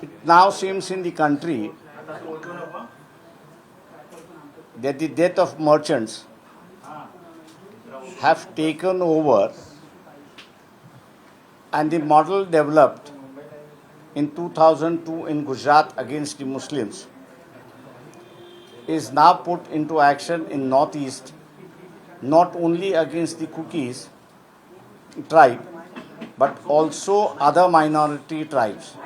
It now seems in the country that the death of merchants have taken over, and the model developed in 2002 in Gujarat against the Muslims is now put into action in Northeast, not only against the Kukis tribe but also other minority tribes.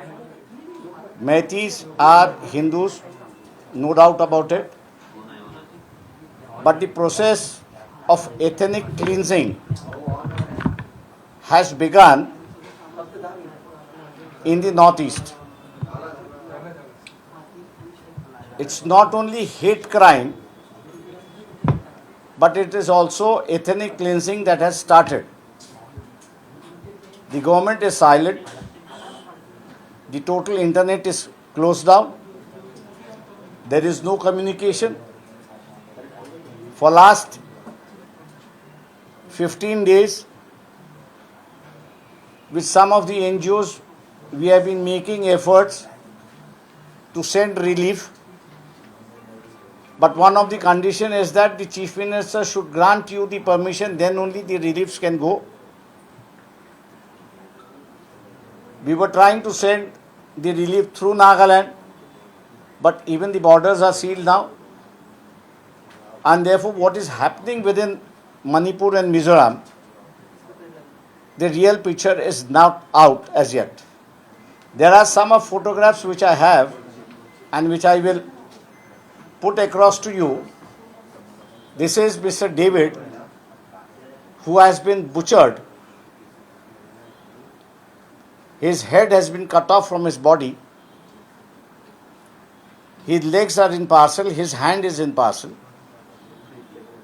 Meithis are Hindus, no doubt about it, but the process of ethnic cleansing has begun in the Northeast. It's not only hate crime, but it is also ethnic cleansing that has started. The government is silent. The total internet is closed down. There is no communication. For last 15 days, with some of the NGOs, we have been making efforts to send relief. But one of the conditions is that the Chief Minister should grant you the permission, then only the reliefs can go. We were trying to send the relief through Nagaland, but even the borders are sealed now. And therefore, what is happening within Manipur and Mizoram, the real picture is not out as yet. There are some of photographs which I have and which I will put across to you. This is Mr. David, who has been butchered. His head has been cut off from his body. His legs are in parcel, his hand is in parcel.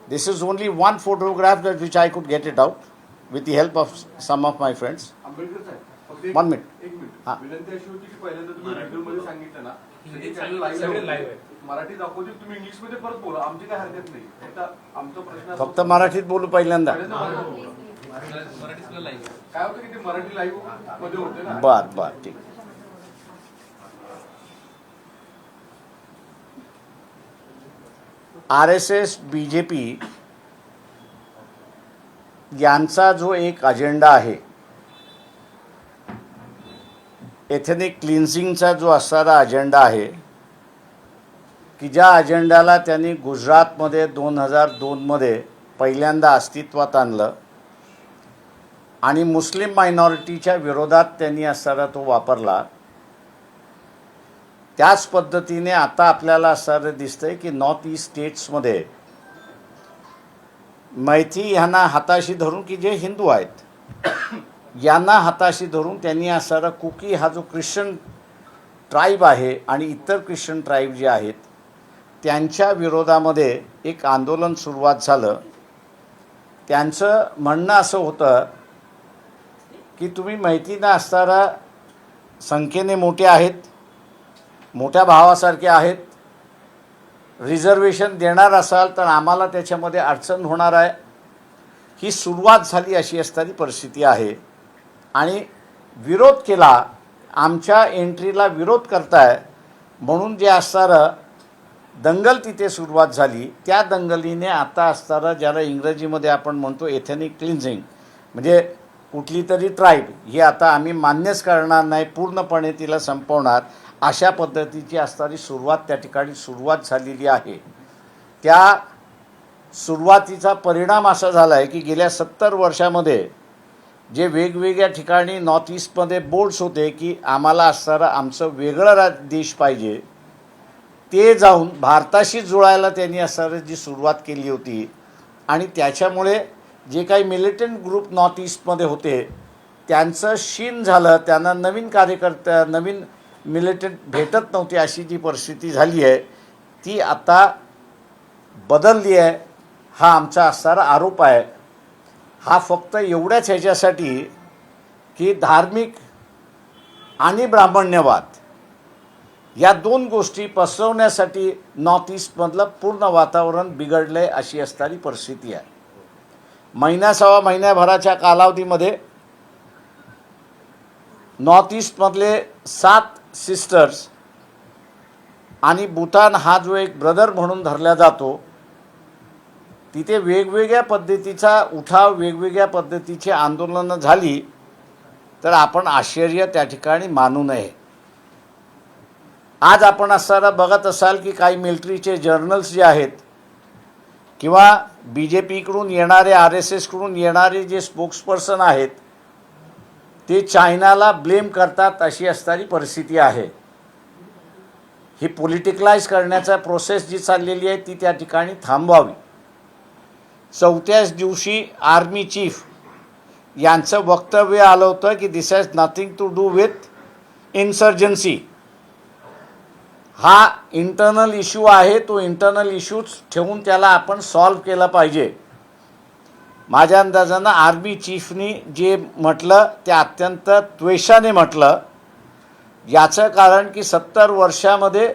This is only one photograph that which I could get it out with the help of some of my friends. 1 minute. विनंती अशी होती की पहिल्यांदा तुम्ही व्हिडिओमध्ये सांगितलं ना ते चॅनल लाईव्ह आहे मराठी दाखवतील तुम्ही इंग्लिश मध्ये परत बोला आमची काय हरकत नाही फक्त आमचा प्रश्न फक्त मराठीत बोलू पहिल्यांदा काय होतं की ते मराठी लाईव्ह मध्ये होते ना बर ठीक RSS BJP यांचा जो एक अजेंडा आहे एथनिक क्लिन्झिंगचा जो असणारा अजेंडा आहे की ज्या अजेंड्याला त्यांनी गुजरातमध्ये 2002 मध्ये पहिल्यांदा अस्तित्वात आणलं आणि मुस्लिम मायनॉरिटीच्या विरोधात त्यांनी असणारा तो वापरला त्याच पद्धतीने आता आपल्याला असं दिसतंय की नॉर्थ ईस्ट स्टेट्समध्ये मैथी यांना हाताशी धरून की जे हिंदू आहेत यांना हाताशी धरून त्यांनी असणारा कुकी हा जो ख्रिश्चन ट्राईब आहे आणि इतर ख्रिश्चन ट्राईब जे आहेत त्यांच्या विरोधामध्ये एक आंदोलन सुरुवात झालं. त्यांचं म्हणणं असं होतं की तुम्ही मैथीना असणारा संख्येने मोठे आहेत, मोठ्या भावासारखे आहेत, रिझर्वेशन देणार असाल तर आम्हाला त्याच्यामध्ये अडचण होणार आहे. ही सुरुवात झाली अशी असणारी परिस्थिती आहे आणि विरोध केला, आमच्या एंट्रीला विरोध करताय म्हणून जे असणारं दंगल तिथे सुरुवात झाली. त्या दंगलीने आता असणारं ज्याला इंग्रजीमध्ये आपण म्हणतो एथनिक क्लिन्झिंग म्हणजे कुठली तरी ट्राईब ही आता आम्ही मान्यच करणार नाही, पूर्णपणे तिला संपवणार अशा पद्धतीची असणारी सुरुवात त्या ठिकाणी सुरुवात झालेली आहे. त्या सुरुवातीचा परिणाम असा झाला आहे की गेल्या 70 वर्षामध्ये जे वेगवेगळ्या ठिकाणी नॉर्थ ईस्टमध्ये बोर्ड्स होते की आम्हाला असणारा आमचं वेगळं देश पाहिजे, ते जाऊन भारताशी जुळायला त्यांनी असणारी जी सुरुवात केली होती आणि त्याच्यामुळे जे काही मिलिटंट ग्रुप नॉर्थ ईस्टमध्ये होते त्यांचं शीन झालं. त्यांना नवीन कार्यकर्ता नवीन मिलिटंट भेटत नव्हती अशी जी परिस्थिती झाली आहे ती आता बदलली आहे. हा आमचा असणारा आरोप आहे. हा फक्त एवढ्याच ह्याच्यासाठी की धार्मिक आणि ब्राह्मण्यवाद या दोन गोष्टी पसरवण्यासाठी नॉर्थ ईस्टमधलं पूर्ण वातावरण बिघडलं आहे अशी असणारी परिस्थिती आहे. सव्वा महिन्याभराच्या कालावधीमध्ये नॉर्थ ईस्टमधले 7 सिस्टर्स आणि भूतान हा जो एक ब्रदर म्हणून धरला जातो, तिथे वेगवेगळ्या पद्धतीचा उठाव, वेगवेगळ्या पद्धतीची आंदोलनं झाली तर आपण आश्चर्य त्या ठिकाणी मानू नये. आज आपण असताना बघत असाल की काही मिलिटरीचे जर्नल्स जे आहेत किंवा BJPकडून येणारे, RSSकडून येणारे जे स्पोक्सपर्सन आहेत ते चायनाला ब्लेम करतात अशी असणारी परिस्थिती आहे. ही पॉलिटिकलाइज करण्याचा प्रोसेस जी चाललेली आहे ती त्या ठिकाणी थांबवावी. 4थ्याच दिवशी आर्मी चीफ यांचं वक्तव्य आलं होतं की this has nothing to do with insurgency. हा इंटरनल इश्यू आहे, तो इंटरनल इश्यूज ठेवून त्याला आपण सॉल्व केला पाहिजे. माझ्या अंदाजानं आर्मी चीफनी जे म्हटलं ते अत्यंत द्वेषाने म्हटलं. याचं कारण की 70 वर्षामध्ये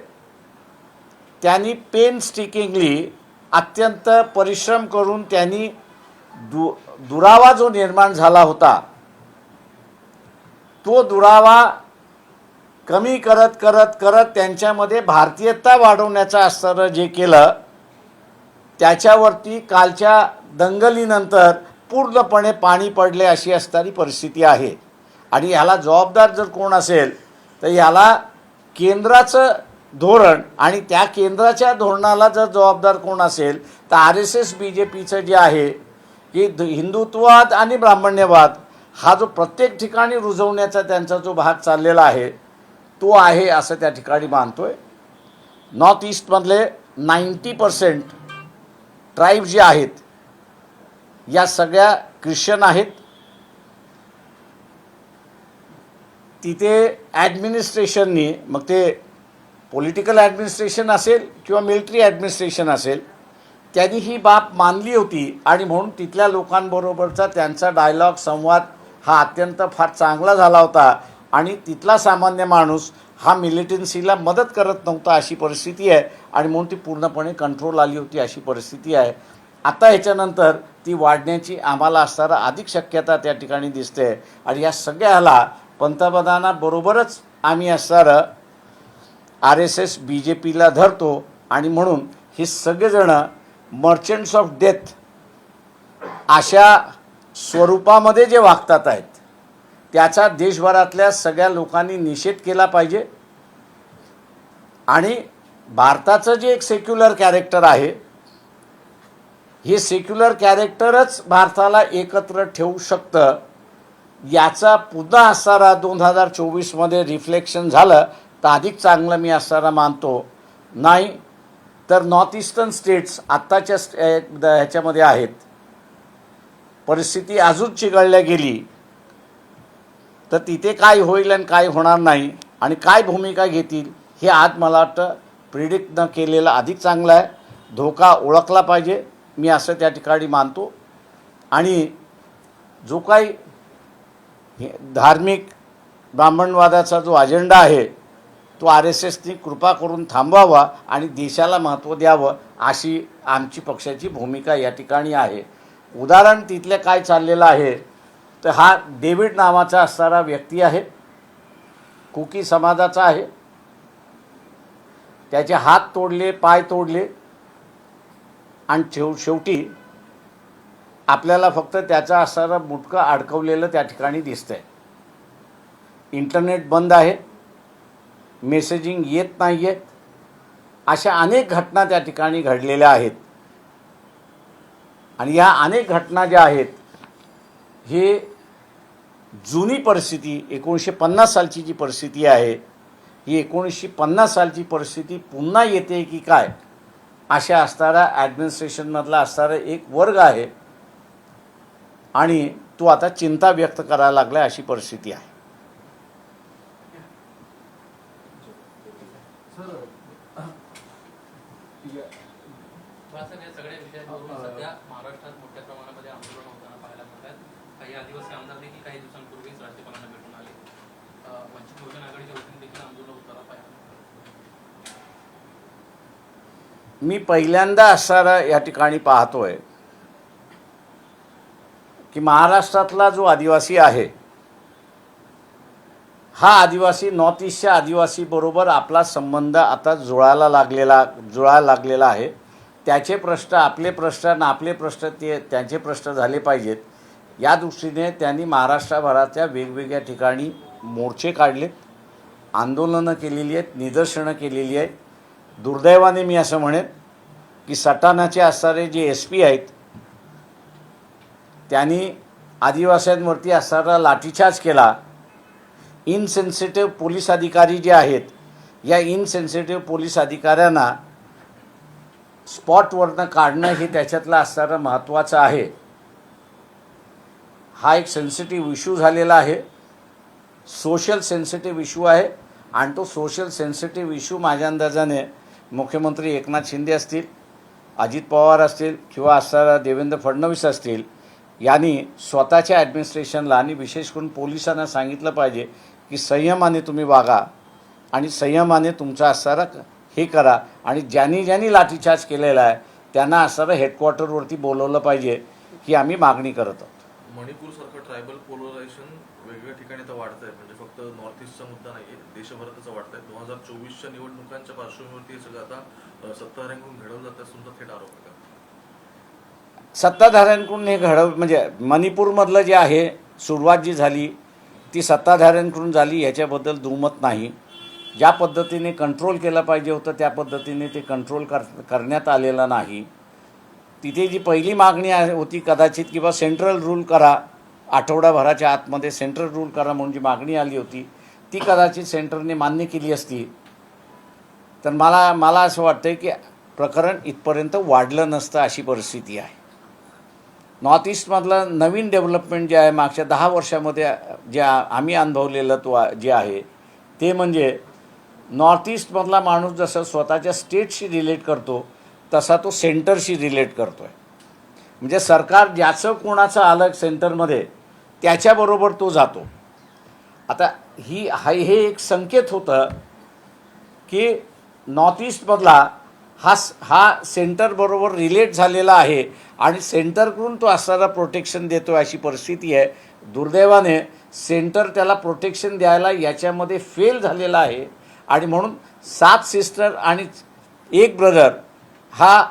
त्यांनी पेनस्टिकिंगली अत्यंत परिश्रम करून त्यांनी दुरावा जो निर्माण झाला होता तो दुरावा कमी करत करत करत त्यांच्यामध्ये भारतीयता वाढवण्याचं असणारं जे केलं त्याच्यावरती कालच्या दंगलीनंतर पूर्णपणे पाणी पडले अशी असणारी परिस्थिती आहे. आणि ह्याला जबाबदार जर कोण असेल तर ह्याला केंद्राचं धोरण आणि त्या केंद्राच्या धोरणाला जर जबाबदार कोण असेल तर RSS BJPचं जे आहे की हिंदुत्ववाद आणि ब्राह्मण्यवाद हा जो प्रत्येक ठिकाणी रुजवण्याचा त्यांचा जो भाग चाललेला आहे तो आहे असं त्या ठिकाणी मानतोय. नॉर्थ ईस्टमधले 90% ट्राईब जे आहेत या सगळ्या ख्रिश्चन आहेत. तिथे ॲडमिनिस्ट्रेशननी, मग ते पॉलिटिकल ॲडमिनिस्ट्रेशन असेल किंवा मिलिटरी ॲडमिनिस्ट्रेशन असेल, त्यांनी ही बाब मानली होती आणि म्हणून तिथल्या लोकांबरोबरचा त्यांचा डायलॉग, संवाद हा अत्यंत फार चांगला झाला होता. आणि तिथला सामान्य माणूस हा मिलिटन्सीला मदत करत नव्हता अशी परिस्थिती आहे आणि म्हणून ती पूर्णपणे कंट्रोल आली होती अशी परिस्थिती आहे. आता ह्याच्यानंतर ती वाढण्याची आम्हाला असणारा अधिक शक्यता त्या ठिकाणी दिसते. आणि या सगळ्याला पंतप्रधानाबरोबरच आम्ही असणारं RSS BJPला धरतो आणि म्हणून हे सगळेजणं मर्चंट्स ऑफ डेथ अशा स्वरूपामध्ये जे वागतात आहेत त्याचा देशभरातल्या सगळ्या लोकांनी निषेध केला पाहिजे. आणि भारताचं जे एक सेक्युलर कॅरेक्टर आहे हे सेक्युलर कॅरेक्टरच भारताला एकत्र ठेवू शकतं. याचा पुन्हा असणारा 2024मध्ये रिफ्लेक्शन झालं तर अधिक चांगलं मी असणारा मानतो. नाही तर नॉर्थ ईस्टर्न स्टेट्स आत्ताच्या ह्याच्यामध्ये आहेत, परिस्थिती अजून चिघळल्या गेली तर तिथे काय होईल आणि काय होणार नाही आणि काय भूमिका घेतील हे आज मला वाटतं प्रिडिक्ट न केलेलं अधिक चांगलं आहे. धोका ओळखला पाहिजे मी असं त्या ठिकाणी मानतो. आणि जो काही धार्मिक ब्राह्मणवादाचा जो अजेंडा आहे तो RSSनी कृपा करून थांबवावा आणि देशाला महत्त्व द्यावं अशी आमची पक्षाची भूमिका या ठिकाणी आहे. उदाहरण तिथले काय चाललेलं आहे तर हा डेव्हिड नावाचा असणारा व्यक्ती आहे, कुकी समाजाचा आहे. त्याचे हात तोडले, पाय तोडले आणि शेवटी आपल्याला फक्त त्याचा असणारं मुटकं अडकवलेलं त्या ठिकाणी दिसतंय. इंटरनेट बंद आहे, मेसेजिंग येत नाही आहेत, अशा अनेक घटना त्या ठिकाणी घडलेल्या आहेत. आणि या अनेक घटना ज्या आहेत हे जुनी परिस्थिती 1950 सालची जी परिस्थिती आहे ही 1950 सालची परिस्थिती पुन्हा येते की काय अशा असणारा ॲडमिनिस्ट्रेशनमधला असणारा एक वर्ग आहे आणि तो आता चिंता व्यक्त करायला लागला अशी परिस्थिती आहे. सगळ्या विषयांवरून सध्या महाराष्ट्रात मोठ्या प्रमाणामध्ये आंदोलन होताना पाहायला मिळतात. काही आदिवासी आमदार देखील काही दिवसांपूर्वीच राज्यपालांना भेटून आले. वंचित बहुजन आघाडीच्या वतीने देखील आंदोलन होताना पाहायला मिळतात. मी पहिल्यांदा असणारा या ठिकाणी पाहतोय की महाराष्ट्रातला जो आदिवासी आहे हा आदिवासी नॉर्थ ईस्टच्या आदिवासीबरोबर आपला संबंध आता जुळायला लागलेला आहे. त्याचे प्रश्न आपले प्रश्न आणि आपले प्रश्न त्यांचे प्रश्न झाले पाहिजेत या दृष्टीने त्यांनी महाराष्ट्रभराच्या वेगवेगळ्या ठिकाणी मोर्चे काढलेत, आंदोलनं केलेली आहेत, निदर्शनं केलेली आहेत. दुर्दैवाने मी असं म्हणेन की सटाणाचे असणारे जे SP आहेत त्यांनी आदिवासींवरती असणारा लाठीचार्ज केला. इनसेन्सिटिव्ह पोलीस अधिकारी जे आहेत, या इनसेन्सिटिव्ह पोलीस अधिकाऱ्यांना स्पॉटवरनं काढणं हे त्याच्यातलं असणारं महत्त्वाचं आहे. हा एक सेन्सिटिव्ह इश्यू झालेला आहे, सोशल सेन्सिटिव्ह इश्यू आहे. आणि तो सोशल सेन्सिटिव्ह इश्यू माझ्या अंदाजाने मुख्यमंत्री एकनाथ शिंदे असतील, अजित पवार असतील किंवा असणारा देवेंद्र फडणवीस असतील यांनी स्वतःच्या ॲडमिनिस्ट्रेशनला आणि विशेष करून पोलिसांना सांगितलं पाहिजे की संयमाने तुम्ही वागा आणि संयमाने तुमचा असणारा हे करा. आणि ज्यांनी लाठीचार्ज केलेला आहे त्यांना असणारं हेडक्वार्टरवरती बोलवलं पाहिजे की आम्ही मागणी करत आहोत. मणिपूरसारखं ट्रायबल पोलरायझेशन वेगवेगळ्या ठिकाणी तर वाढत आहे, म्हणजे फक्त नॉर्थ ईस्टचा मुद्दा नाही आहे, देशभरातच वाढत आहे. 2024च्या निवडणुकांच्या पार्श्वभूमीवरती हे सगळं आता सत्ताधाऱ्यांकडून घडवलं जातं असून थेट आरोप आहे. सत्ताधाऱ्यांकडून हे म्हणजे मणिपूरमधलं जे आहे सुरुवात जी झाली ती सत्ताधाऱ्यांकडून झाली याच्याबद्दल दुमत नाही. ज्या पद्धतीने कंट्रोल केलं पाहिजे होतं त्या पद्धतीने ते कंट्रोल करण्यात आलेलं नाही. तिथे जी पहिली मागणी होती कदाचित किंवा सेंट्रल रूल करा, आठवडाभराच्या आतमध्ये सेंट्रल रूल करा म्हणून जी मागणी आली होती ती कदाचित सेंटरने मान्य केली असती तर मला असं वाटतं की प्रकरण इथपर्यंत वाढलं नसतं अशी परिस्थिती आहे. नॉर्थ ईस्टमधलं नवीन डेव्हलपमेंट जे आहे मागच्या 10 वर्षामध्ये जे आम्ही अनुभवलेलं जे आहे ते म्हणजे नॉर्थ ईस्टमधला माणूस जसं स्वतःच्या स्टेटशी रिलेट करतो तसा तो सेंटरशी रिलेट करतो आहे. म्हणजे सरकार ज्याचं कोणाचं आलं सेंटरमध्ये त्याच्याबरोबर तो जातो. आता हे एक संकेत होतं की नॉर्थ ईस्टमधला हा सेंटरबरोबर रिलेट झालेला आहे आणि सेंटरकडून तो असणारा प्रोटेक्शन देतो अशी परिस्थिती आहे. दुर्दैवाने सेंटर त्याला प्रोटेक्शन द्यायला याच्यामध्ये फेल झालेला आहे आणि म्हणून 7 सिस्टर आणि 1 ब्रदर हा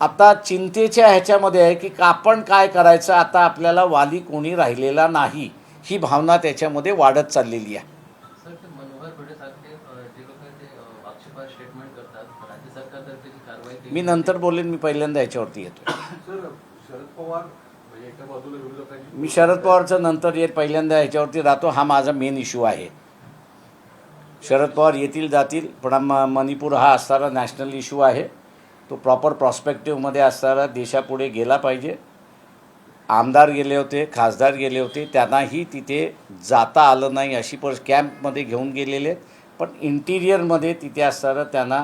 आता चिंतेच्या ह्याच्यामध्ये आहे की आपण काय करायचं, आता आपल्याला वाली कोणी राहिलेला नाही ही भावना त्याच्यामध्ये वाढत चाललेली आहे. सर, ते मनोहर भिडेसारखे जे लोक ते आक्षेपार्ह स्टेटमेंट करतात, राज्य सरकारतर्फे जी कारवाई केली मी नंतर बोलेन, मी पहिल्यांदा याच्यावरती येतो. सर, शरद पवार म्हणजे एका बाजूला विरोधकांची मी शरद पवारचं नंतर येत, पहिल्यांदा ह्याच्यावरती राहतो. हा माझा मेन इश्यू आहे. शरद पवार येतील जातील पण मणिपूर हा असणारा नॅशनल इश्यू आहे. तो प्रॉपर प्रॉस्पेक्टिव्हमध्ये असणारा देशापुढे गेला पाहिजे. आमदार गेले होते, खासदार गेले होते, त्यांनाही तिथे जाता आलं नाही अशी कॅम्पमध्ये घेऊन गेलेले आहेत पण इंटिरियरमध्ये तिथे असणारं त्यांना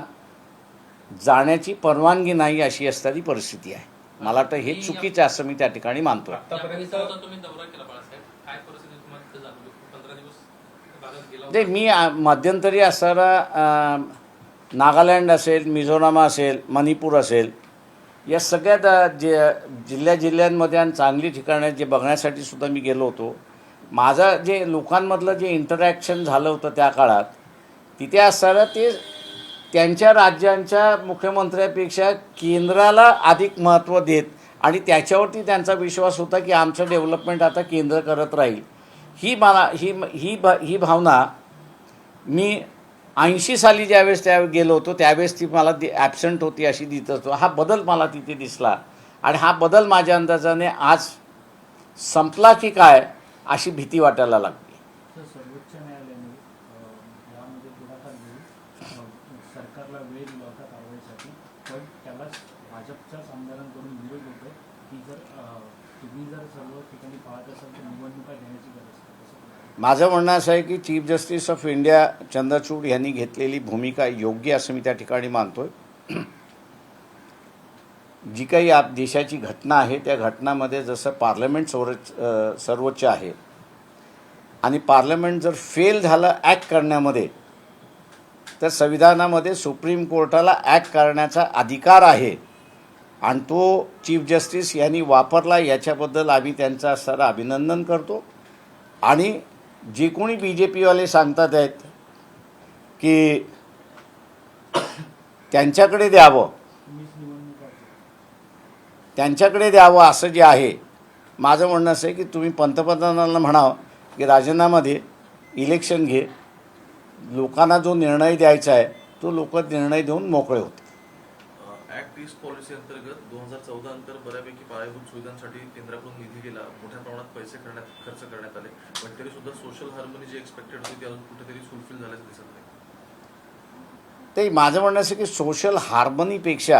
जाण्याची परवानगी नाही अशी असणारी परिस्थिती आहे. मला वाटतं हे चुकीचं असं मी त्या ठिकाणी मानतो. तुम्ही दौरा केला बाळासाहेब, काय परिस्थिती तुम्हाला तिथे जाणवली? 15 दिवस भागात गेला ते मी मध्यंतरी असणारा नागालँड असेल, मिझोराम असेल, मणिपूर असेल, या सगळ्यात जे जिल्ह्यांमध्ये आणि चांगली ठिकाणं जे बघण्यासाठी सुद्धा मी गेलो होतो. माझं जे लोकांमधलं जे इंटरॅक्शन झालं होतं त्या काळात तिथे असणारं ते त्यांच्या राज्यांच्या मुख्यमंत्र्यापेक्षा केंद्राला अधिक महत्त्व देत आणि त्याच्यावरती त्यांचा विश्वास होता की आमचं डेव्हलपमेंट आता केंद्र करत राहील. ही भावना मी 80 साली ज्यावेळेस गेलो होतो त्यावेळेस ती मला ॲबसेंट होती अशी दिसत होतो. हा बदल मला तिथे दिसला आणि हा बदल माझ्या अंदाजाने आज संपला की काय अशी भीती वाटायला लागली. सर्वोच्च न्यायालयाने यामध्ये पुढाकार घेऊन सरकारला वेळ दिला होता कारवाईसाठी, पण त्याला भाजपच्याच आमदारांकडून विरोध होतो की तुम्ही जर सर्व ठिकाणी पाहत असाल तर निवडणुका घेण्याची गरज आहे. माझं म्हणणं असं आहे की chief justice of India Chandrachud यांनी घेतलेली भूमिका योग्य असं मी त्या ठिकाणी मानतो. जी काही देशाची घटना आहे त्या घटनामध्ये जसं पार्लमेंट सर्वोच्च आहे आणि पार्लमेंट जर फेल झालं ॲक्ट करण्यामध्ये तर संविधानामध्ये सुप्रीम कोर्टाला ॲक्ट करण्याचा अधिकार आहे आणि तो चीफ जस्टिस यांनी वापरला. याच्याबद्दल आम्ही त्यांचं असणारं अभिनंदन करतो आणि जे कोणी बी जे पीवाले सांगतात आहेत की त्यांच्याकडे द्यावं, त्यांच्याकडे द्यावं असं जे आहे, माझं म्हणणं असं आहे की तुम्ही पंतप्रधानांना म्हणावं की राजीनामा दे, इलेक्शन घे, लोकांना जो निर्णय द्यायचा आहे तो लोक निर्णय देऊन मोकळे होते. ऍक्ट ईस्ट पॉलिसी अंतर्गत 2014 नंतर बऱ्यापैकी पायाभूत सुविधांसाठी केंद्राकडून निधी गेला, मोठ्या प्रमाणात पैसे खर्च करण्यात आले, पण तरी सुद्धा सोशल हार्मनी जी एक्सपेक्टेड होती ती अजून कुठेतरी फुलफिल झाल्याचं दिसत नाही. ते माझं म्हणणं असं की सोशल हार्मनीपेक्षा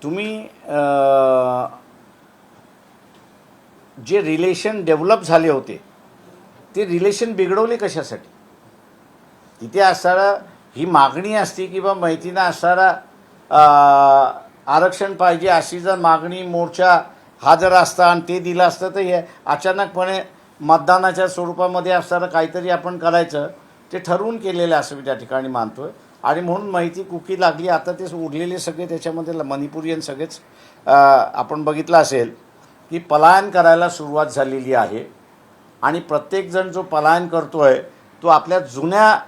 तुम्ही जे रिलेशन डेव्हलप झाले होते ते रिलेशन बिघडवले कशासाठी? तिथे असणारा ही मागणी असती की बा मैतीनं असणारा आरक्षण पाहिजे अशी जर मागणी मोर्चा हा जर असता आणि ते दिलं असतं तर हे अचानकपणे मतदानाच्या स्वरूपामध्ये असणारं काहीतरी आपण करायचं ते ठरवून केलेलं असं मी त्या ठिकाणी मानतो आहे. आणि म्हणून माहिती कुकी लागली. आता ते उरलेले सगळे त्याच्यामध्ये मणिपुरियन सगळेच आपण बघितलं असेल की पलायन करायला सुरुवात झालेली आहे आणि प्रत्येकजण जो पलायन करतो आहे तो आपल्या जुन्या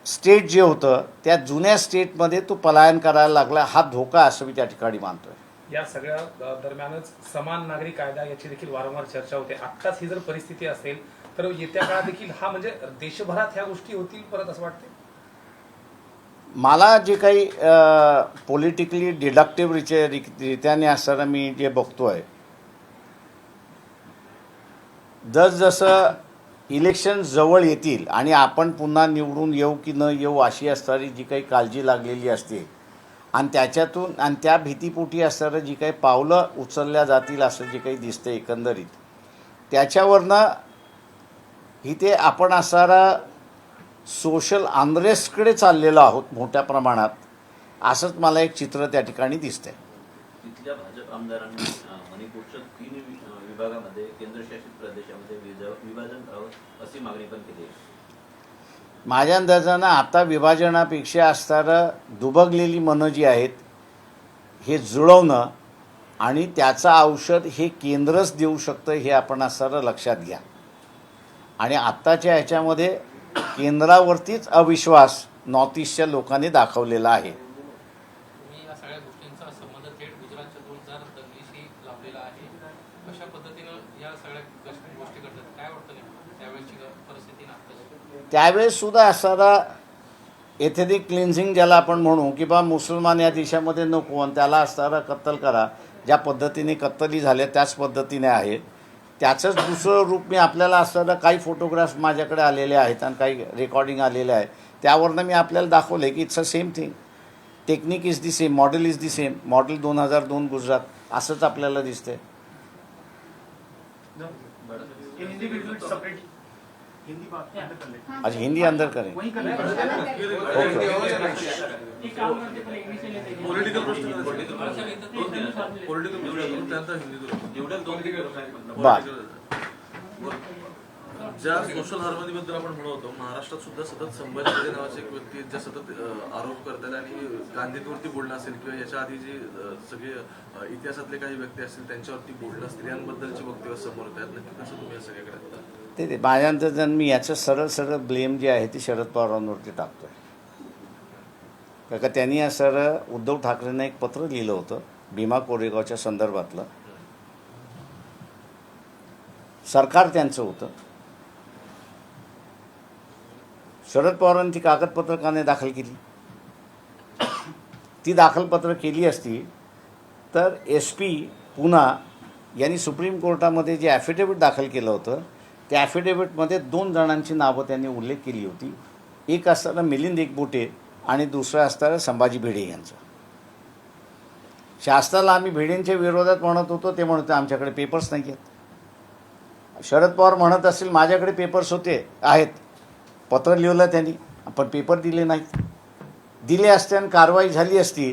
स्टेट जे होतं त्या जुन्या स्टेटमध्ये तो पलायन करायला लागला. हा धोका असं मी त्या ठिकाणी मानतो आहे. या सगळ्या दरम्यानच समान नागरी कायदा याची देखील वारंवार चर्चा होते. आत्ताच ही जर परिस्थिती असेल तर येत्या काळात देखील हा म्हणजे देशभरात ह्या गोष्टी होतील परत असं वाटते. मला जे काही पॉलिटिकली डिडक्टिव्ह रित्याने असताना मी जे बघतो आहे, जसजसं इलेक्शन जवळ येतील आणि आपण पुन्हा निवडून येऊ की न येऊ अशी असणारी जी काही काळजी लागलेली असते आणि त्याच्यातून आणि त्या भीतीपोटी असणारं जी काही पावलं उचलल्या जातील असं जे काही दिसतं एकंदरीत, त्याच्यावरनं इथे आपण असणारा सोशल अनरेस्टकडे चाललेलो आहोत मोठ्या प्रमाणात, असंच मला एक चित्र त्या ठिकाणी दिसतंय. तिथल्या भाजप आमदारांनी मणिपूरच्या 3 विभागामध्ये केंद्रशासित प्रदेशामध्ये विभाजन करावं अशी मागणी पण केली आहे. माझ्या अंदाजानं आता विभाजनापेक्षा असणारं दुबगलेली मनं जी आहेत हे जुळवणं आणि त्याचं औषध हे केंद्रच देऊ शकतं हे आपण असणारं लक्षात घ्या. आणि आत्ताच्या ह्याच्यामध्ये केंद्रावरतीच अविश्वास नॉर्थ ईस्टच्या लोकांनी दाखवलेला आहे. तुम्ही या सगळ्या गोष्टींचा संबंध थेट गुजरातच्या 2000 दंगलीशी लावलेला आहे. कशा पद्धतीनं या सगळ्या गोष्टी घडतात, काय वाटतं नेमकं त्यावेळेची परिस्थिती ना आत्ताची? त्यावेळेस सुद्धा असणारा एथेनिक क्लिन्झिंग ज्याला आपण म्हणू की बा मुसलमान या देशामध्ये नको आणि त्याला असणारा कत्तल करा, ज्या पद्धतीने कत्तली झाल्या त्याच पद्धतीने आहे. त्याचंच दुसरं रूप मी आपल्याला असणारं काही फोटोग्राफ्स माझ्याकडे आलेले आहेत आणि काही रेकॉर्डिंग आलेले आहे, त्यावरनं मी आपल्याला दाखवलं की it's a same thing. Technique is the same, model is the same. Model 2002 Gujarat असंच आपल्याला दिसतंय. आज हिंदी अंदर करें. पॉलिटिकल प्रश्न त्यानंतर हिंदी बर. ज्या सोशल हार्मनीबद्दल आपण म्हणत होतो, महाराष्ट्रात सुद्धा सतत संभाजी भिडे नावाचे एक व्यक्ती ज्या सतत आरोप करतात आणि गांधींवरती बोलणं असेल किंवा याच्या आधी जे सगळे इतिहासातले काही व्यक्ती असतील त्यांच्यावरती बोलणं, स्त्रियांबद्दलची वक्तव्य समोर येत आहेत. नक्की कसं तुम्ही या सगळ्याकडे ते माझ्या अंदाजानं मी याचं सरळ ब्लेम जे आहे ते शरद पवारांवरती टाकतो आहे. का त्यांनी या उद्धव ठाकरेंना एक पत्र लिहिलं होतं भीमा कोरेगावच्या संदर्भातलं. सरकार त्यांचं होतं. शरद पवारांनी ती कागदपत्र का नाही दाखल केली? ती दाखलपत्र केली असती तर SP पुन्हा यांनी सुप्रीम कोर्टामध्ये जे ॲफिडेविट दाखल केलं होतं त्या ॲफिडेविटमध्ये 2 जणांची नावं त्यांनी उल्लेख केली होती. एक असताना मिलिंद एकबोटे आणि दुसरं असताना संभाजी भिडे यांचं. शास्त्राला आम्ही भिडेंच्या विरोधात म्हणत होतो, ते म्हणत आमच्याकडे पेपर्स नाही आहेत. शरद पवार म्हणत असतील माझ्याकडे पेपर्स आहेत, पत्र लिहिलं त्यांनी, पण पेपर दिले नाहीत. दिले असते आणि कारवाई झाली असती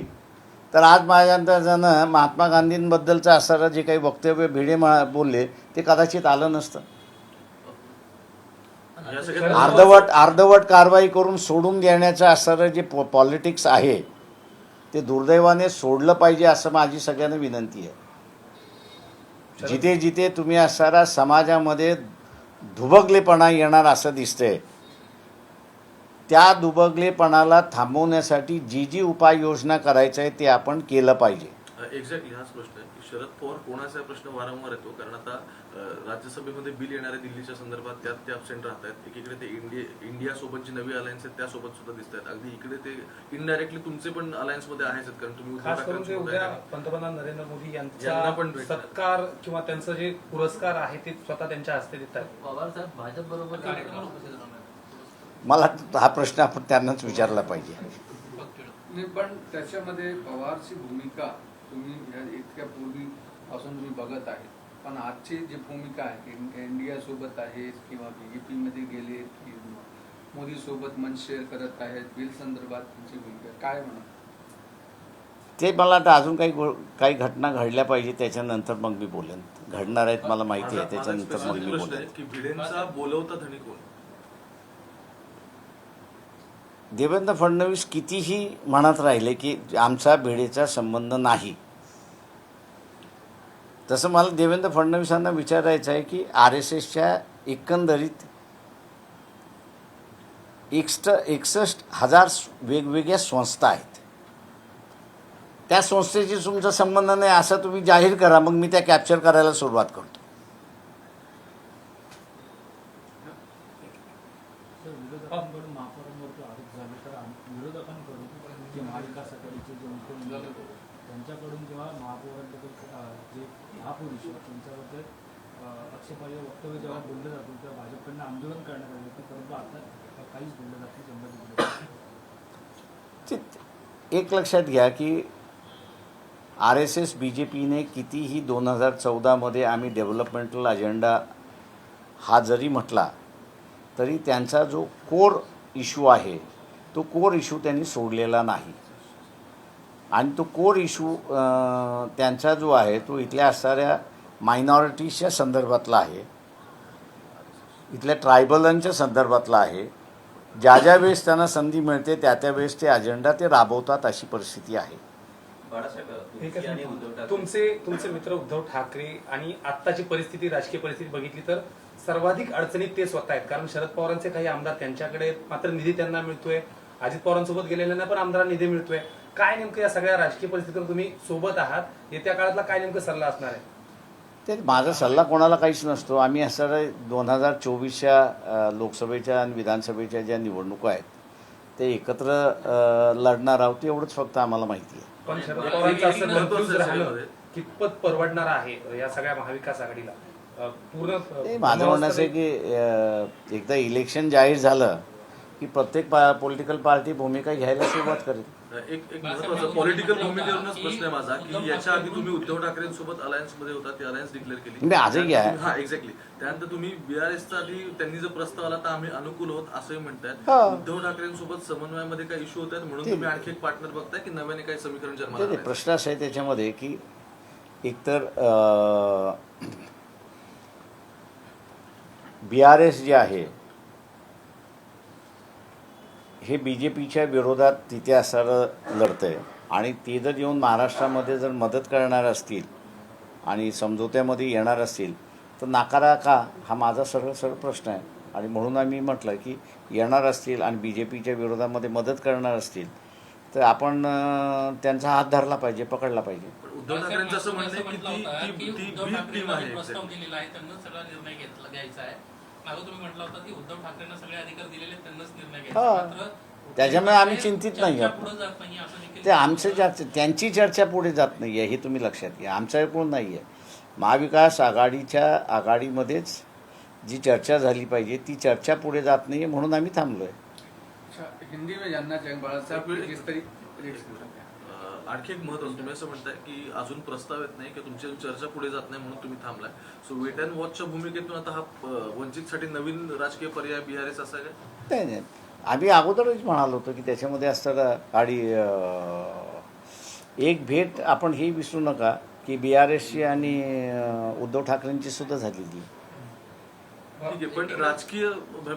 तर आज माझ्या अंदाजानं महात्मा गांधींबद्दलचं असणारं जे काही वक्तव्य भिडे बोलले ते कदाचित आलं नसतं. अर्धवट कारवाई करून सोडून देण्याचं असणारं जे पॉलिटिक्स आहे ते दुर्दैवाने सोडलं पाहिजे असं माझी सगळ्यांना विनंती आहे. जिथे जिथे तुम्ही असणारा समाजामध्ये दुबगलेपणा येणार असं दिसतंय. त्या दुबगलेपणाला थांबवण्यासाठी जी जी उपाययोजना करायचं आहे ते आपण केलं पाहिजे. एक्झॅक्टली हाच प्रश्न आहे की शरद पवार कोणाचा प्रश्न वारंवार येतो, कारण आता राज्यसभेमध्ये बिल येणार आहे दिल्लीच्या संदर्भात, त्यात ते अबसेंट राहत आहेत. एकीकडे ते इंडिया सोबत जी नवी अलायन्स आहेत त्यासोबत सुद्धा दिसत आहेत. अगदी इकडे ते इनडायरेक्टली तुमचे पण अलायन्स मध्ये आहेच, कारण तुम्ही उद्धव खास करून ते ठाकरेंसोबत उद्या आहे. पंतप्रधान नरेंद्र मोदी यांना यांचा पण भेटणार. सत्कार किंवा त्यांचं जे पुरस्कार आहे ते स्वतः त्यांच्या हस्ते देतात. पवार साहेब भाजप बरोबर कार्यक्रमाला उपस्थित राहणार. मला हा प्रश्न आपण त्यांनाच विचारला पाहिजे. नाही, पण त्याच्यामध्ये पवारची भूमिका तुम्ही इतक्या पूर्वीपासून तुम्ही बघत आहे, पण आजची जी भूमिका आहे इंडिया सोबत आहे किंवा बीजेपी मध्ये गेले की मोदी सोबत मन शेअर करत आहेत, बिल संदर्भात तुमची भूमिका काय म्हणा? ते मला आता अजून काही घटना घडल्या पाहिजे त्याच्यानंतर मग मी बोलेन. घडणार आहेत मला माहिती आहे, माझा त्याच्यानंतर मग specific मी प्रश्न आहे बोलेन. की भिडेंचा बोलवता धनी कोण? देवेंद्र फडणवीस कितीही म्हणत राहिले की आमचा भिडेचा संबंध नाही, तसं मला देवेंद्र फडणवीसांना विचारायचं आहे की RSSच्या एकंदरीत 61,000 वेगवेगळ्या संस्था आहेत. त्या संस्थेशी तुमचा संबंध नाही असं तुम्ही जाहीर करा, मग मी त्या कॅप्चर करायला सुरुवात करतो. तर विरोधकांकडून महापौरांवरती आरोप झाले तर विरोधकांकडून जे महाविकास आघाडीचे जे मुख्यमंत्री होते त्यांच्याकडून जेव्हा महापौरांबद्दल जे महापुरुष आहेत त्यांच्याबद्दल आक्षेपार्ह वक्तव्य जेव्हा बोललं जातं तेव्हा भाजपकडनं आंदोलन करण्यात आलं होतं, परंतु आता काहीच बोललं जात नाही संबंधित. एक लक्षात घ्या की RSS BJPने कितीही 2014मध्ये आम्ही डेव्हलपमेंटल अजेंडा हा जरी म्हटला तरी त्यांचा जो कोर इश्यू आहे तो कोर इश्यू त्यांनी सोडलेला नाही. आणि तो कोर इश्यू त्यांचा जो आहे तो इथल्या असणाऱ्या मायनॉरिटीजच्या संदर्भातला आहे, इथल्या ट्रायबलांच्या संदर्भातला आहे. ज्या ज्या वेळेस त्यांना संधी मिळते त्या त्या वेळेस ते अजेंडा ते राबवतात अशी परिस्थिती आहे. बाळासाहेब एकच तुमची आणि उद्धव ठाकरे तुमचे मित्र उद्धव ठाकरे आणि आत्ताची परिस्थिती, राजकीय परिस्थिती बघितली तर सर्वाधिक अडचणीत ते स्वतः आहेत. कारण शरद पवारांचे काही आमदार त्यांच्याकडे मात्र निधी त्यांना मिळतोय, अजित पवारांसोबत गेलेल्यांना पण आमदारांना निधी मिळतोय. काय नेमकं या सगळ्या राजकीय परिस्थितीवर तुम्ही सोबत आहात, येत्या काळातला काय नेमकं सल्ला असणार आहे? ते माझा सल्ला कोणाला काहीच नसतो. आम्ही असणाऱ्या 2024च्या लोकसभेच्या आणि विधानसभेच्या ज्या निवडणुका आहेत ते एकत्र लढणार आहोत एवढंच फक्त आम्हाला माहिती आहे. पण शरद पवारांचं असं कन्फ्यूज राहणं कितपत परवडणार आहे या सगळ्या महाविकास आघाडीला? पूर्ण ते माझं म्हणणं असं आहे की एकदा इलेक्शन जाहीर झालं की प्रत्येक पॉलिटिकल पार्टी भूमिका घ्यायला सुरुवात करेल. एक महत्वाचा पॉलिटिकल भूमिकेवरूनच प्रश्न आहे माझा की याच्या आधी तुम्ही उद्धव ठाकरेंसोबत अलायन्स मध्ये होता, ती अलायन्स डिक्लेअर केली. मी आजही आहे. हा एक्झॅक्टली. त्यानंतर तुम्ही BRSचा आधी त्यांनी जो प्रस्ताव आला तर आम्ही अनुकूल होत असंही म्हणतायत. हा. उद्धव ठाकरेंसोबत समन्वयामध्ये काही इश्यू होत आहेत म्हणून तुम्ही आणखी एक पार्टनर बघताय की नव्याने काही समीकरण जन्माला ते आलंय? प्रश्न असा आहे त्याच्यामध्ये की एकतर BRS जे आहे हे BJPच्या विरोधात तिथे असणारं लढतं आहे आणि ते जर येऊन महाराष्ट्रामध्ये जर मदत करणार असतील आणि समझोत्यामध्ये येणार असतील तर नाकारा का, हा माझा सरळ प्रश्न आहे. आणि म्हणून आम्ही म्हटलं की येणार असतील आणि BJPच्या विरोधामध्ये मदत करणार असतील तर आपण त्यांचा हात धरला पाहिजे, पकडला पाहिजे. उद्धव ठाकरेंचं असं म्हणणं आहे की ती उद्धव बी ठाकरेंना टीम आहे. प्रस्ताव दिलेला आहे, त्यांना सगळा निर्णय घ्यायचा आहे. मागं तुम्ही म्हटलं होतं की उद्धव ठाकरेंना सगळे अधिकार दिलेले, त्यांनाच निर्णय घ्यायचा. हा. मात्र त्याच्यामुळे आम्ही चिंतित नाही आहोत. पुढे जात नाही असं देखील ते आमचं त्यांची चर्चा पुढे जात नाही आहे हे तुम्ही लक्षात घ्या. आमचा कोण नाही आहे. महाविकास आघाडीमध्येच जी चर्चा झाली पाहिजे ती चर्चा पुढे जात नाही आहे म्हणून आम्ही थांबलो आहे. हिंदी में जानना चाहेंगे बाळासाहेब जिस तरीके आणखी एक महत्त्वाचं तुम्ही असं म्हणताय की अजून प्रस्ताव येत नाही की तुमची चर्चा पुढे जात नाही म्हणून तुम्ही थांबलाय. सो वेट अँड वॉचच्या भूमिकेतून आता हा वंचितसाठी नवीन राजकीय पर्याय BRS असा काय? नाही, आम्ही अगोदरच म्हणालो होतो की त्याच्यामध्ये असताना आणि एक भेट आपण हे विसरू नका की BRSची आणि उद्धव ठाकरेंची सुद्धा झालेली. ठीक आहे, पण राजकीय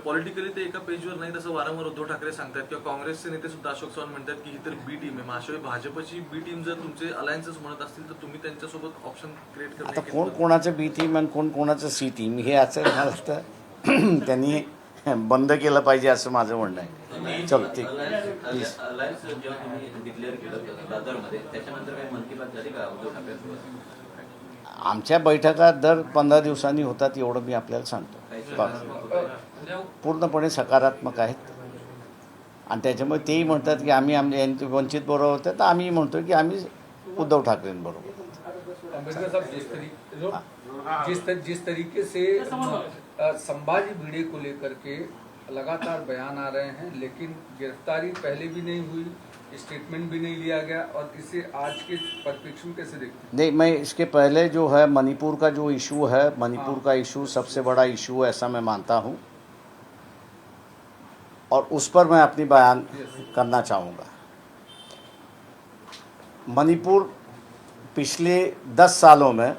पॉलिटिकली ते एका पेजवर नाही तसं वारंवार उद्धव ठाकरे सांगतात किंवा काँग्रेसचे नेते सुद्धा अशोक चव्हाण म्हणतात की ही तर बी टीम आहे. अशा भाजपची बी टीम जर तुमचे अलायन्सेस म्हणत असतील तर तुम्ही त्यांच्यासोबत ऑप्शन क्रिएट आता करता. कोण कोणाचं B टीम आणि कोण कोणाचं C टीम हे असं मला वाटतं त्यांनी बंद केलं पाहिजे असं माझं म्हणणं आहे. चलो ठीक. अलायन्स जेव्हा तुम्ही डिक्लेअर केलं दादरमध्ये, त्याच्यानंतर काही मन की बात झाली का उद्धव ठाकरेंसोबत? आमच्या बैठका दर 15 दिवसांनी होतात एवढं मी आपल्याला सांगतो. पूर्णपणे सकारात्मक आहेत आणि त्याच्यामुळे तेही म्हणतात की आम्ही वंचित बरोबर होते, तर आम्ही म्हणतो की आम्ही उद्धव ठाकरेंबरोबर. अम्बेडकर साहब, जिस तरीके से संभाजी भिड़े को लेकर के लगातार बयान आ रहे हैं, लेकिन गिरफ्तारी पहले भी नहीं हुई, स्टेटमेंट भी नहीं लिया गया, और इसे आज के परिप्रेक्ष्य में कैसे देखते हैं? नहीं, मैं इसके पहले जो है मणिपुर का जो इशू है, मणिपुर का इशू सबसे बड़ा इशू है ऐसा मैं मानता हूँ, और उस पर मैं अपनी बयान करना चाहूँगा. मणिपुर पिछले 10 सालों में,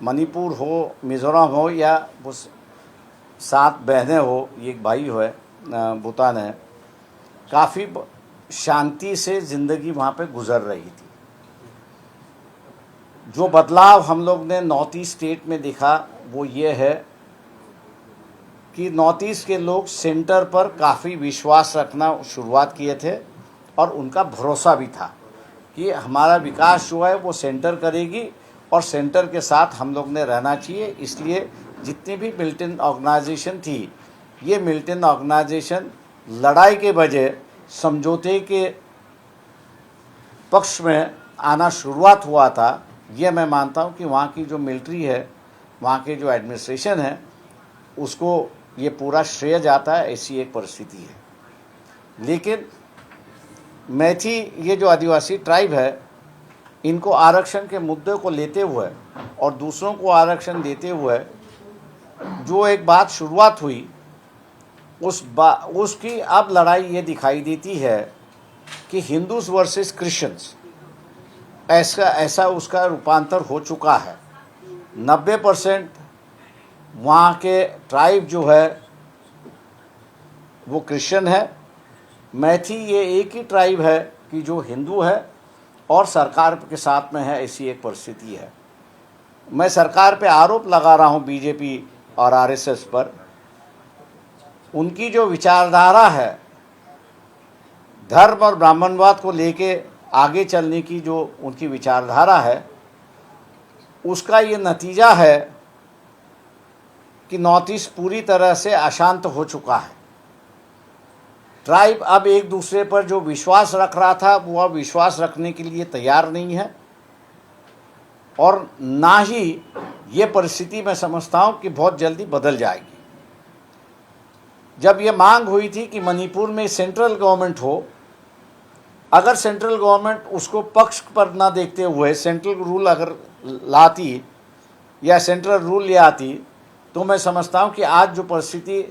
मणिपुर हो, मिज़ोरम हो, या वो 7 बहनें हो, एक भाई हो है भूटान है, काफ़ी शांति से ज़िंदगी वहाँ पे गुजर रही थी. जो बदलाव हम लोग ने नॉर्थ ईस्ट स्टेट में देखा वो ये है कि नॉर्थ ईस्ट के लोग सेंटर पर काफ़ी विश्वास रखना शुरुआत किए थे, और उनका भरोसा भी था कि हमारा विकास जो है वो सेंटर करेगी और सेंटर के साथ हम लोग ने रहना चाहिए. इसलिए जितनी भी मिलिटेंट ऑर्गेनाइजेशन थी, ये मिलिटेंट ऑर्गेनाइजेशन लड़ाई के बजाय समझौते के पक्ष में आना शुरुआत हुआ था. ये मैं मानता हूँ कि वहाँ की जो मिलिट्री है, वहाँ के जो एडमिनिस्ट्रेशन है, उसको ये पूरा श्रेय जाता है. ऐसी एक परिस्थिति है. लेकिन मैथी, ये जो आदिवासी ट्राइब है, इनको आरक्षण के मुद्दे को लेते हुए और दूसरों को आरक्षण देते हुए जो एक बात शुरुआत हुई, उसकी अब लड़ाई ये दिखाई देती है कि हिंदूज वर्सेस क्रिश्चियंस, ऐसा उसका रूपांतर हो चुका है. 90% वहाँ के ट्राइब जो है वो क्रिश्चियन है. मैथी ये एक ही ट्राइब है कि जो हिंदू है और सरकार के साथ में है. ऐसी एक परिस्थिति है. मैं सरकार पे आरोप लगा रहा हूँ बीजेपी और आरएसएस पर. उनकी जो विचारधारा है, धर्म और ब्राह्मणवाद को लेके आगे चलने की जो उनकी विचारधारा है, उसका ये नतीजा है कि नॉर्थ ईस्ट पूरी तरह से अशांत हो चुका है. ट्राइब अब एक दूसरे पर जो विश्वास रख रहा था, वो अब विश्वास रखने के लिए तैयार नहीं है, और ना ही ये परिस्थिति मैं समझता हूँ कि बहुत जल्दी बदल जाएगी. जब ये मांग हुई थी कि मणिपुर में सेंट्रल गवर्नमेंट हो, अगर सेंट्रल गवर्नमेंट उसको पक्ष पर ना देखते हुए सेंट्रल रूल अगर लाती या सेंट्रल रूल ले आती, तो मैं समझता हूँ कि आज जो परिस्थिति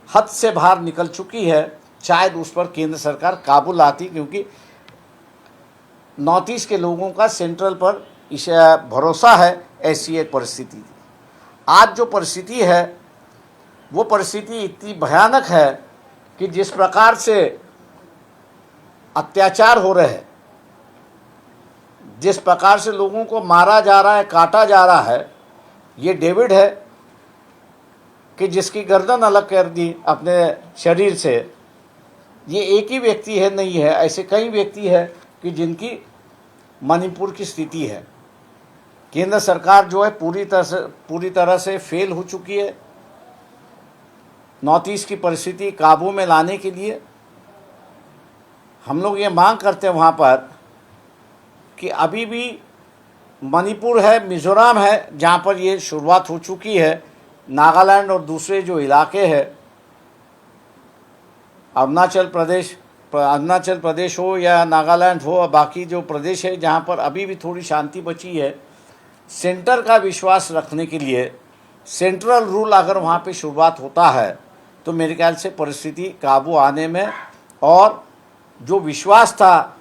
हद से बाहर निकल चुकी है, शायद उस पर केंद्र सरकार काबू लाती, क्योंकि नॉर्थ ईस्ट के लोगों का सेंट्रल पर भरोसा है. ऐसी एक परिस्थिति थी. आज जो परिस्थिति है वो परिस्थिति इतनी भयानक है कि जिस प्रकार से अत्याचार हो रहे हैं, जिस प्रकार से लोगों को मारा जा रहा है, काटा जा रहा है, ये डेविड है कि जिसकी गर्दन अलग कर दी अपने शरीर से. ये एक ही व्यक्ति है नहीं है, ऐसे कई व्यक्ति है कि जिनकी मणिपुर की स्थिति है. केंद्र सरकार जो है पूरी तरह से फेल हो चुकी है. नॉर्थ ईस्ट की परिस्थिति काबू में लाने के लिए हम लोग ये मांग करते हैं वहाँ पर कि अभी भी मणिपुर है, मिज़ोरम है, जहाँ पर ये शुरुआत हो चुकी है, नागालैंड और दूसरे जो इलाके हैं, अरुणाचल प्रदेश हो या नागालैंड हो, और बाकी जो प्रदेश है जहाँ पर अभी भी थोड़ी शांति बची है, सेंटर का विश्वास रखने के लिए सेंट्रल रूल अगर वहाँ पे शुरुआत होता है, तो मेरे ख्याल से परिस्थिति काबू आने में, और जो विश्वास था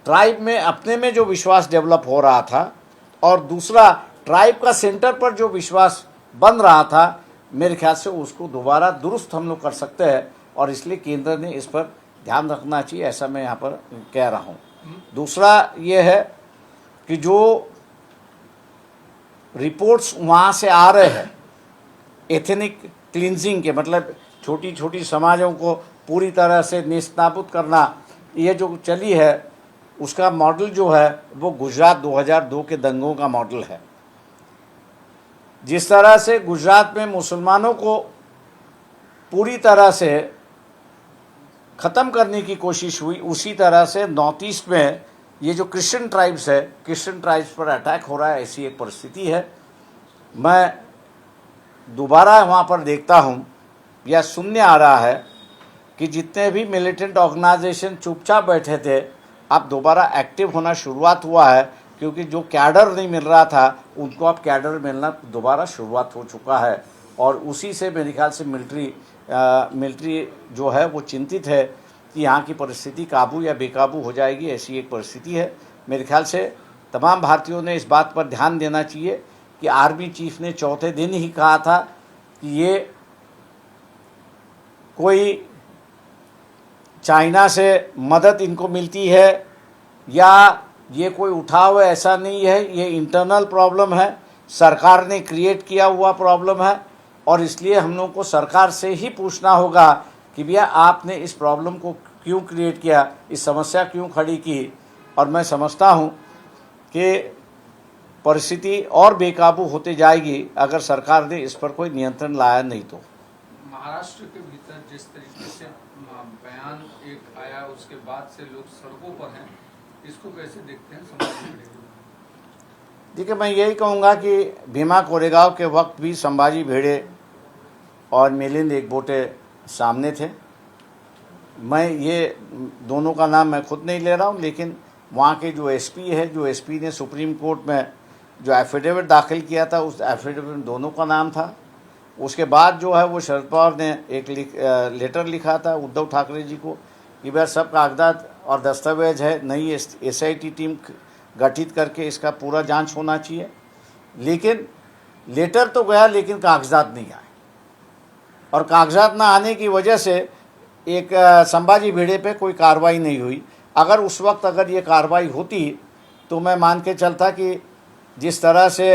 ट्राइब में, अपने में जो विश्वास डेवलप हो रहा था, और दूसरा ट्राइब का सेंटर पर जो विश्वास बन रहा था, मेरे ख्याल से उसको दोबारा दुरुस्त हम लोग कर सकते हैं. और इसलिए केंद्र ने इस पर ध्यान रखना चाहिए, ऐसा मैं यहाँ पर कह रहा हूँ. दूसरा ये है कि जो रिपोर्ट्स वहाँ से आ रहे हैं एथनिक क्लींजिंग के, मतलब छोटी छोटी समाजों को पूरी तरह से नेस्तनाबूद करना, ये जो चली है उसका मॉडल जो है वो गुजरात 2002 के दंगों का मॉडल है। जिस तरह से गुजरात में मुसलमानों को पूरी तरह से ख़त्म करने की कोशिश हुई, उसी तरह से नॉर्थ ईस्ट में ये जो क्रिश्चियन ट्राइब्स है, क्रिश्चियन ट्राइब्स पर अटैक हो रहा है, ऐसी एक परिस्थिति है। मैं दोबारा वहाँ पर देखता हूँ या सुनने आ रहा है कि जितने भी मिलिटेंट ऑर्गेनाइजेशन चुपचाप बैठे थे, अब दोबारा एक्टिव होना शुरुआत हुआ है, क्योंकि जो कैडर नहीं मिल रहा था उनको अब कैडर मिलना दोबारा शुरुआत हो चुका है। और उसी से मेरे ख्याल से मिलिट्री जो है वो चिंतित है कि यहाँ की परिस्थिति काबू या बेकाबू हो जाएगी, ऐसी एक परिस्थिति है। मेरे ख्याल से तमाम भारतीयों ने इस बात पर ध्यान देना चाहिए कि आर्मी चीफ ने चौथे दिन ही कहा था कि ये कोई चाइना से मदद इनको मिलती है या ये कोई उठाव है, ऐसा नहीं है, ये इंटरनल प्रॉब्लम है, सरकार ने क्रिएट किया हुआ प्रॉब्लम है। और इसलिए हम लोग को सरकार से ही पूछना होगा कि भैया आपने इस प्रॉब्लम को क्यों क्रिएट किया, इस समस्या क्यों खड़ी की। और मैं समझता हूँ कि परिस्थिति और बेकाबू होते जाएगी अगर सरकार ने इस पर कोई नियंत्रण लाया नहीं तो। महाराष्ट्र के भीतर जिस तरीके से बयान एक आया, उसके बाद से लोग सड़कों पर हैं, इसको कैसे देखते हैं संभाजी भिड़े? देखिए, मैं यही कहूँगा कि भीमा कोरेगांव के वक्त भी संभाजी भिड़े और मिलिंद एकबोटे सामने थे। मैं ये दोनों का नाम मैं खुद नहीं ले रहा हूँ, लेकिन वहाँ के जो एसपी है, जो एसपी ने सुप्रीम कोर्ट में जो एफिडेविट दाखिल किया था, उस एफिडेविट में दोनों का नाम था। उसके बाद जो है वो शरद पवार ने एक लेटर लिखा था उद्धव ठाकरे जी को कि भाई सब कागजात और दस्तावेज है, नई एसआईटी टीम गठित करके इसका पूरा जांच होना चाहिए। लेकिन लेटर तो गया, लेकिन कागजात नहीं आए, और कागजात ना आने की वजह से एक संभाजी भिड़े पे कोई कार्रवाई नहीं हुई। अगर उस वक्त अगर ये कार्रवाई होती तो मैं मान के चलता कि जिस तरह से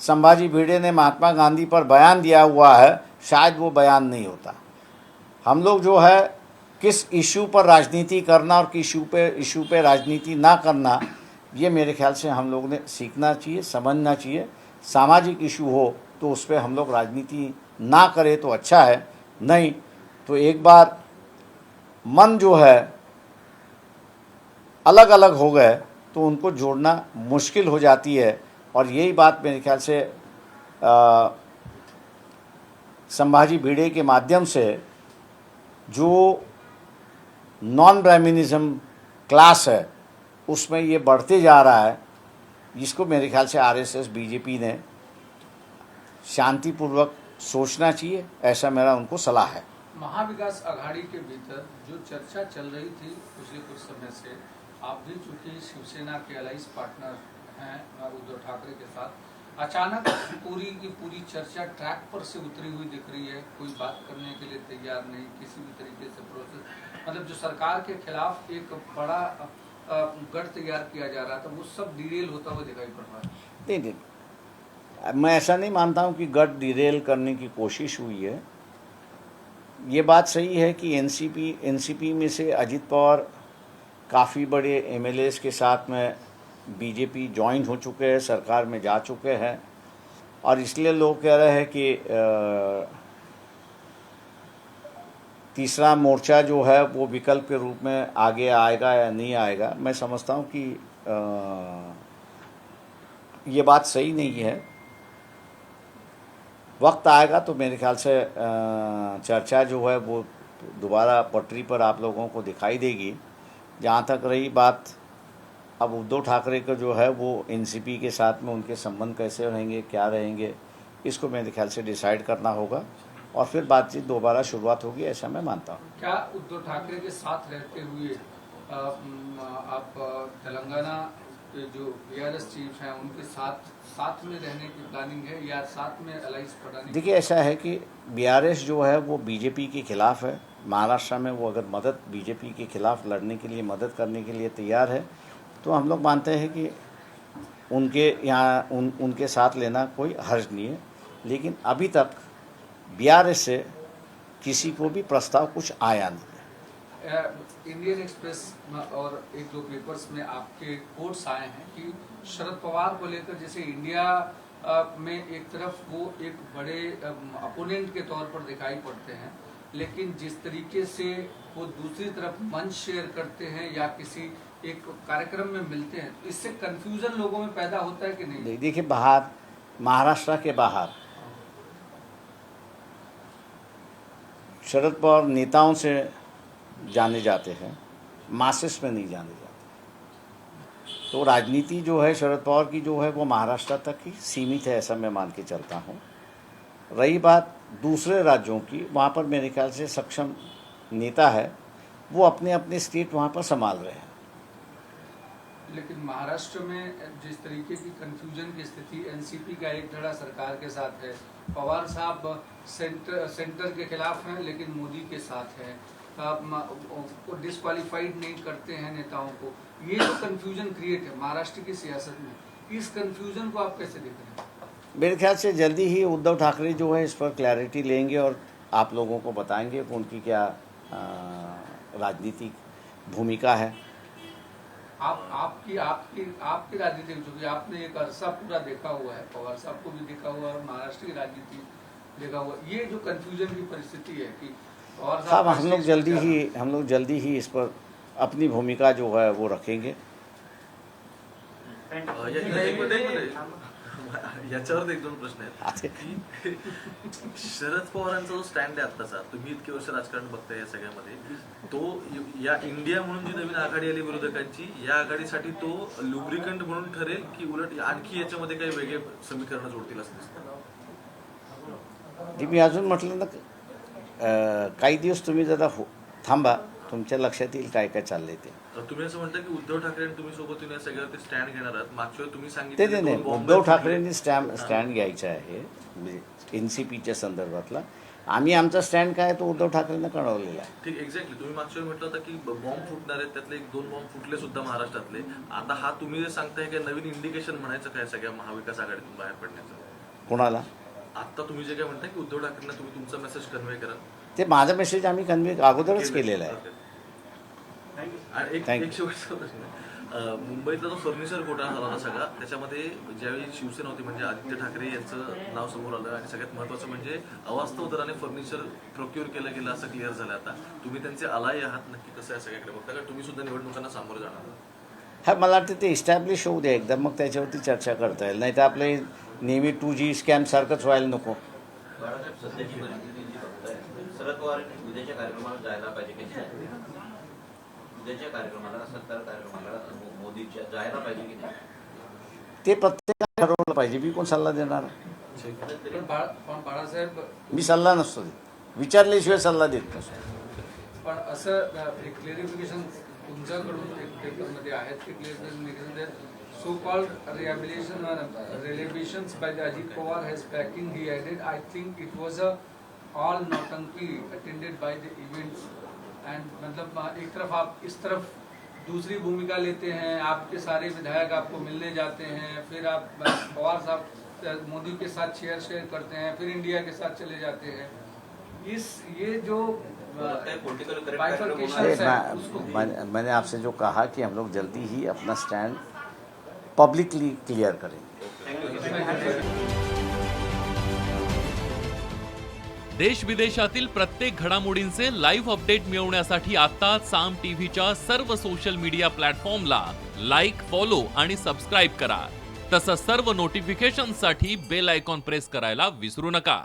संभाजी भिड़े ने महात्मा गांधी पर बयान दिया हुआ है, शायद वो बयान नहीं होता। हम लोग जो है किस इशू पर राजनीति करना और किस इशू पे राजनीति ना करना, ये मेरे ख्याल से हम लोग ने सीखना चाहिए, समझना चाहिए। सामाजिक इशू हो तो उस पर हम लोग राजनीति ना करें तो अच्छा है, नहीं तो एक बार मन जो है अलग अलग हो गए तो उनको जोड़ना मुश्किल हो जाती है। और यही बात मेरे ख्याल से संभाजी भिड़े के माध्यम से जो नॉन ब्राह्मणिज्म क्लास है उसमें ये बढ़ते जा रहा है, जिसको मेरे ख्याल से आरएसएस बीजेपी ने शांतिपूर्वक सोचना चाहिए, ऐसा मेरा उनको सलाह है। महाविकास आघाड़ी के भीतर जो चर्चा चल रही थी पिछले कुछ समय से, आप भी चूंकि शिवसेना के अलाइंस पार्टनर हैं उद्धव ठाकरे के साथ, अचानक पूरी की पूरी चर्चा ट्रैक पर से उतरी हुई दिख रही है। कोई बात करने के लिए तैयार नहीं, किसी भी तरीके से प्रोसेस, मतलब जो सरकार के खिलाफ एक बड़ा गढ़ तैयार किया जा रहा था, वो सब डिरेल होता हुआ दिखाई पड़ रहा है। नहीं, मैं ऐसा नहीं मानता हूँ कि गढ़ डिरेल करने की कोशिश हुई है। ये बात सही है कि एनसीपी में से अजित पवार काफ़ी बड़े एमएलएस के साथ में बीजेपी ज्वाइन हो चुके हैं, सरकार में जा चुके हैं, और इसलिए लोग कह रहे हैं कि तीसरा मोर्चा जो है वो विकल्प के रूप में आगे आएगा या नहीं आएगा। मैं समझता हूँ कि ये बात सही नहीं है। वक्त आएगा तो मेरे ख्याल से चर्चा जो है वो दोबारा पटरी पर आप लोगों को दिखाई देगी। जहाँ तक रही बात अब उद्धव ठाकरे का जो है वो एनसीपी के साथ में उनके संबंध कैसे रहेंगे, क्या रहेंगे, इसको मेरे ख्याल से डिसाइड करना होगा और फिर बातचीत दोबारा शुरुआत होगी, ऐसा मैं मानता हूँ। क्या उद्धव ठाकरे के साथ रहते हुए आप तेलंगाना के जो बीआरएस चीफ हैं उनके साथ में रहने की प्लानिंग है या साथ में अलाइंस बढ़ाने? देखिए, ऐसा है कि बीआरएस जो है वो बीजेपी के खिलाफ़ है। महाराष्ट्र में वो अगर मदद बीजेपी के खिलाफ़ लड़ने के लिए मदद करने के लिए तैयार है तो हम लोग मानते हैं कि उनके यहाँ उनके साथ लेना कोई हर्ज नहीं है। लेकिन अभी तक बीआरएस से किसी को भी प्रस्ताव कुछ आया नहीं। इंडियन एक्सप्रेस और एक दो पेपर्स में आपके कोट्स आए हैं कि शरद पवार को लेकर जैसे इंडिया में एक तरफ वो एक बड़े अपोनेंट के तौर पर दिखाई पड़ते हैं, लेकिन जिस तरीके से वो दूसरी तरफ मंच शेयर करते हैं या किसी एक कार्यक्रम में मिलते हैं, इससे कंफ्यूजन लोगों में पैदा होता है कि नहीं? देखिए, बाहर महाराष्ट्र के बाहर शरद पवार नेताओं से जाने जाते हैं, मासेस में नहीं जाने जाते। तो राजनीति जो है शरद पवार की जो है वो महाराष्ट्र तक ही सीमित है, ऐसा मैं मान के चलता हूँ। रही बात दूसरे राज्यों की, वहाँ पर मेरे ख्याल से सक्षम नेता है, वो अपने अपने स्टेट वहाँ पर संभाल रहे हैं। लेकिन महाराष्ट्र में जिस तरीके की कंफ्यूजन की स्थिति, एनसीपी का एक धड़ा सरकार के साथ है, पवार साहब सेंटर के खिलाफ हैं लेकिन मोदी के साथ है, आप डिस्क्वालीफाइड नहीं करते हैं नेताओं को, ये जो कंफ्यूजन क्रिएट है महाराष्ट्र की सियासत में, इस कंफ्यूजन को आप कैसे देख रहे हैं? मेरे ख्याल से जल्दी ही उद्धव ठाकरे जो है इस पर क्लैरिटी लेंगे और आप लोगों को बताएंगे कि उनकी क्या राजनीतिक भूमिका है। आपकी राजनीति, क्योंकि आपने एक अरसा पूरा देखा हुआ है, पवार साहब को भी देखा हुआ है, महाराष्ट्र की राजनीति देखा हुआ, ये जो कंफ्यूजन की परिस्थिति है कि पवार साहब हम लोग जल्दी ही इस पर अपनी भूमिका जो है वो रखेंगे। याच्यावर एक दोन प्रश्न आहेत की शरद पवारांचा जो स्टँड आहे आत्ताचा, तुम्ही इतके वर्ष राजकारण बघताय या सगळ्यामध्ये, तो या इंडिया म्हणून जी नवीन आघाडी आली विरोधकांची, या आघाडीसाठी तो लुब्रिकंट म्हणून ठरेल की उलट आणखी याच्यामध्ये काही वेगळे समीकरण जोडतील असं दिसतं? मी अजून म्हटलं ना, काही दिवस तुम्ही जरा थांबा, तुमच्या लक्षात येईल काय काय चाललंय ते। तुम्ही असं म्हणता की उद्धव ठाकरे तुम्ही सोबतीने या सगळ्यावरती स्टँड घेणार आहात, मागच्या वेळी तुम्ही ते सांगितलं नाही, उद्धव ठाकरेंनी स्टँड घ्यायचा आहे एनसीपीच्या संदर्भातला। आम्ही आमचा स्टँड काय तो उद्धव ठाकरेंना कळवलेला आहे। ठीक, एक्झॅक्टली। तुम्ही मागच्या वेळी म्हटलं होतं की बॉम्ब फुटणार आहेत, त्यातले एक दोन बॉम्ब फुटले सुद्धा महाराष्ट्रातले। आता हा तुम्ही जे सांगताय की नवीन इंडिकेशन म्हणायचं काय सगळ्या महाविकास आघाडीतून बाहेर पडण्याचं? कोणाला? आता तुम्ही जे काय म्हणताय की उद्धव ठाकरेंना तुम्ही तुमचा मेसेज कन्वे करा, ते माझा मेसेज आम्ही कन्वे अगोदरच केलेला आहे। एक शेवटचा प्रश्न, मुंबईतला जो फर्निचर घोटाळा झाला होता सगळा, त्याच्यामध्ये ज्यावेळी शिवसेना होती म्हणजे आदित्य ठाकरे यांचं नाव समोर आलं आणि सगळ्यात महत्त्वाचं म्हणजे अवास्तव दराने फर्निचर प्रोक्युअर केलं गेलं असं क्लिअर झालं। आता तुम्ही त्यांचे अलाय आहात, नक्की कसं आहे सगळ्याकडे बघता का? तुम्ही सुद्धा निवडणुकांना सामोरं जाणार? हा, मला वाटतं ते इस्टॅब्लिश होऊ द्या एकदा, मग त्याच्यावरती चर्चा करता येईल, नाही तर आपले नेहमी 2G स्कॅम सारखंच व्हायला नको। बाळासाहेब, सध्याची परिस्थिती जी बघताय, शरद पवार उद्याच्या कार्यक्रमाला जायला पाहिजे की नाही? उद्याच्या कार्यक्रमाला, सत्कार कार्यक्रमाला मोदीच्या जायला पाहिजे की नाही? ते प्रत्येकाने ठरवलं पाहिजे, मी कोण सल्ला देणार? पण बाळासाहेब, मी सल्ला नसतो देत, विचारल्याशिवाय सल्ला देत नसतो। पण असं एक क्लिअरिफिकेशन तुमच्याकडून एक पेपरमध्ये आहेत की क्लिअरिफिकेशन सो कॉल्ड रिलेबिशन्स by Ajit Pawar has packing he added, I think it was a all नौटंकी attended by the events and मतलब एक तरफ आप इस तरफ दूसरी भूमिका लेते हैं, आपके सारे विधायक आपको मिलने जाते हैं, फिर आप पवार साहब मोदी के साथ शेयर करते हैं, फिर इंडिया के साथ चले जाते हैं। ये जो मैंने आपसे जो कहा कि हम लोग जल्दी ही अपना स्टैंड पब्लिकली क्लियर करेंगे। देश विदेशातील प्रत्येक घडामोडींचे लाईव्ह अपडेट मिळवण्यासाठी आता साम टीव्हीच्या सर्व सोशल मीडिया प्लॅटफॉर्मला लाईक, फॉलो आणि सबस्क्राईब करा। तसंच सर्व नोटिफिकेशनसाठी बेल आयकॉन प्रेस करायला विसरू नका।